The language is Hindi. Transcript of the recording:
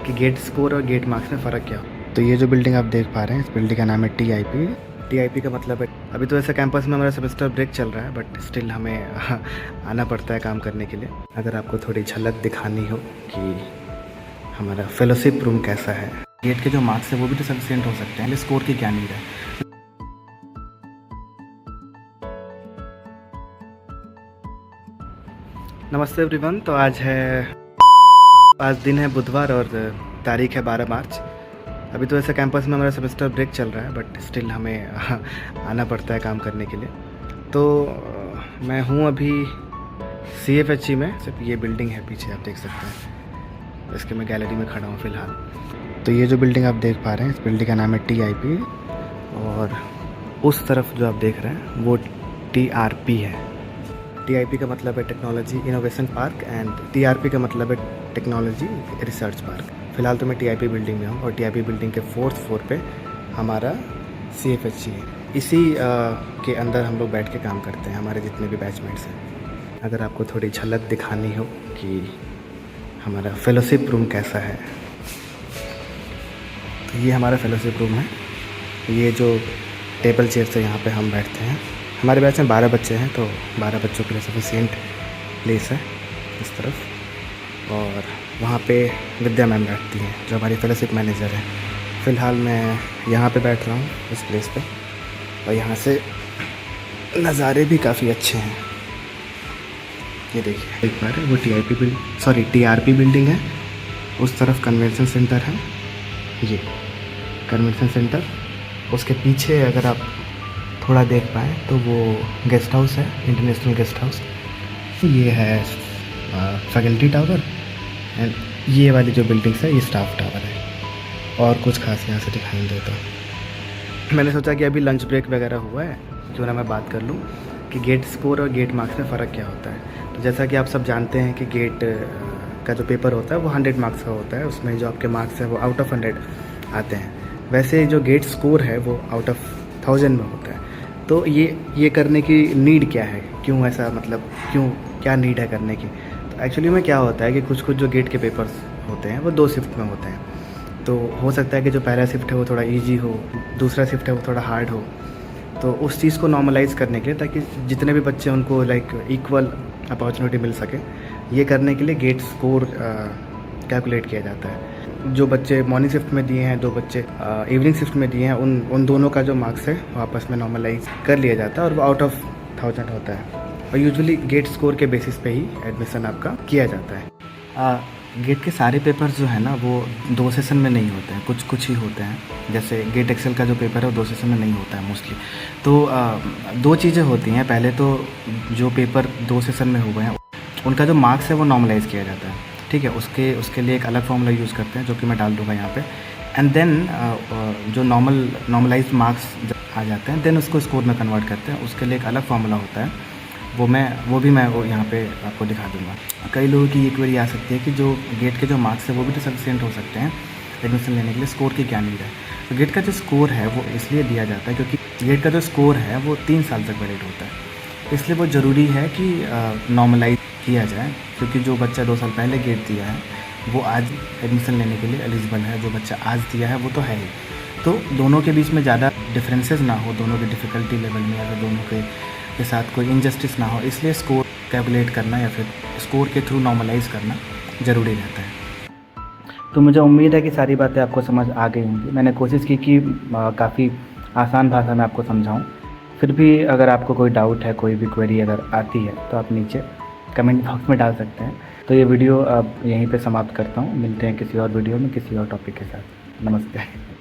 कि गेट स्कोर और गेट मार्क्स में फ़र्क क्या हो। तो ये जो बिल्डिंग आप देख पा रहे हैं, इस बिल्डिंग का नाम है TIP। TIP का मतलब है, अभी तो ऐसे कैंपस में हमारा सेमेस्टर ब्रेक चल रहा है, बट स्टिल हमें आना पड़ता है काम करने के लिए। अगर आपको थोड़ी झलक दिखानी हो कि हमारा फेलोशिप रूम कैसा है, गेट के जो मार्क्स है वो भी तो सफिशिएंट हो सकते हैं, स्कोर की क्या नीड है। नमस्ते एवरीवन। तो आज दिन है बुधवार और तारीख है 12 मार्च। अभी तो ऐसे कैंपस में हमारा सेमेस्टर ब्रेक चल रहा है, बट स्टिल हमें आना पड़ता है काम करने के लिए। तो मैं हूँ अभी CFHE में। सिर्फ ये बिल्डिंग है पीछे, आप देख सकते हैं। इसके मैं गैलरी में खड़ा हूँ फ़िलहाल। तो ये जो बिल्डिंग आप देख पा रहे हैं, इस बिल्डिंग का नाम है TIP, और उस तरफ जो आप देख रहे हैं वो TRP है। TIP का मतलब है technology innovation park, and TRP का मतलब है टेक्नोलॉजी रिसर्च पार्क। फ़िलहाल तो मैं TIP बिल्डिंग में हूँ, और TIP बिल्डिंग के 4th फ्लोर पे हमारा CFHE है। इसी के अंदर हम लोग बैठ के काम करते हैं, हमारे जितने भी बैचमेट्स हैं। अगर आपको थोड़ी झलक दिखानी हो कि हमारा फेलोशिप रूम कैसा है, तो ये हमारा फेलोशिप रूम है। ये जो टेबल चेयर से यहाँ पे हम बैठते हैं। हमारे बैच में 12 बच्चे हैं, तो 12 बच्चों के लिए सफिशिएंट प्लेस है इस तरफ। और वहाँ पे विद्या मैम बैठती हैं, जो हमारी फेलोशिप मैनेजर है। फ़िलहाल मैं यहाँ पे बैठ रहा हूँ इस प्लेस पे, और यहाँ से नज़ारे भी काफ़ी अच्छे हैं। ये देखिए, एक बार वो TRP बिल्डिंग है। उस तरफ कन्वेंशन सेंटर है, ये कन्वेंशन सेंटर। उसके पीछे अगर आप थोड़ा देख पाएँ तो वो गेस्ट हाउस है, इंटरनेशनल गेस्ट हाउस। ये है फैकल्टी टावर, एंड ये वाली जो बिल्डिंग्स है ये स्टाफ टावर है। और कुछ खास यहाँ से दिखाई नहीं देता। मैंने सोचा कि अभी लंच ब्रेक वगैरह हुआ है, क्यों ना मैं बात कर लूँ कि गेट स्कोर और गेट मार्क्स में फ़र्क क्या होता है। तो जैसा कि आप सब जानते हैं कि गेट का जो पेपर होता है वो 100 मार्क्स का होता है। उसमें जो आपके मार्क्स हैं वो आउट ऑफ 100 आते हैं। वैसे जो गेट स्कोर है वो आउट ऑफ 1000 में होता है। तो ये करने की नीड क्या है, क्यों ऐसा, मतलब क्यों, क्या नीड है करने की। तो एक्चुअली में क्या होता है कि कुछ जो गेट के पेपर्स होते हैं वो 2 शिफ्ट में होते हैं। तो हो सकता है कि जो पहला शिफ्ट है वो थोड़ा इजी हो, दूसरा शिफ्ट है वो थोड़ा हार्ड हो। तो उस चीज़ को नॉर्मलाइज़ करने के लिए, ताकि जितने भी बच्चे उनको इक्वल अपॉर्चुनिटी मिल सके, ये करने के लिए गेट स्कोर कैलकुलेट किया जाता है। जो बच्चे मॉर्निंग शिफ्ट में दिए हैं, 2 बच्चे इवनिंग शिफ्ट में दिए हैं, उन दोनों का जो मार्क्स है वो आपस में नॉर्मलाइज कर लिया जाता है, और वो आउट ऑफ 1000 होता है। और यूजुअली गेट स्कोर के बेसिस पे ही एडमिशन आपका किया जाता है। गेट के सारे पेपर्स जो है ना वो 2 सेशन में नहीं होते हैं, कुछ ही होते हैं। जैसे गेट एक्सेल का जो पेपर है वो 2 सेशन में नहीं होता है मोस्टली। तो 2 चीज़ें होती हैं। पहले तो जो पेपर 2 सेशन में हुए हैं उनका जो मार्क्स है वो नॉर्मलाइज किया जाता है, ठीक है। उसके लिए एक अलग फॉर्मूला यूज़ करते हैं, जो कि मैं डाल दूँगा यहाँ पे। एंड देन जो नॉर्मलाइज मार्क्स आ जाते हैं, देन उसको स्कोर में कन्वर्ट करते हैं। उसके लिए एक अलग फार्मूला होता है, वो भी मैं यहाँ पे आपको दिखा दूँगा। कई लोगों की ये क्वेरी आ सकती है कि जो गेट के जो मार्क्स है वो भी तो सफिशिएंट हो सकते हैं एडमिशन लेने के लिए, स्कोर की क्या नीड है। तो गेट का जो स्कोर है वो इसलिए दिया जाता है क्योंकि गेट का जो स्कोर है वो 3 साल तक वैलिड होता है। इसलिए वो ज़रूरी है कि नॉर्मलाइज किया जाए, क्योंकि जो बच्चा 2 साल पहले गेट दिया है वो आज एडमिशन लेने के लिए एलिजिबल है। जो बच्चा आज दिया है वो तो है ही। तो दोनों के बीच में ज़्यादा डिफरेंसेस ना हो, दोनों के डिफ़िकल्टी लेवल में, अगर दोनों के साथ कोई इनजस्टिस ना हो, इसलिए स्कोर कैलकुलेट करना या फिर स्कोर के थ्रू नॉर्मलाइज करना ज़रूरी रहता है। तो मुझे उम्मीद है कि सारी बातें आपको समझ आ गई होंगी। मैंने कोशिश की कि काफ़ी आसान भाषा में आपको समझाऊं। फिर भी अगर आपको कोई डाउट है, कोई भी क्वेरी अगर आती है, तो आप नीचे कमेंट बॉक्स में डाल सकते हैं। तो ये वीडियो अब यहीं पे समाप्त करता हूँ। मिलते हैं किसी और वीडियो में किसी और टॉपिक के साथ। नमस्ते।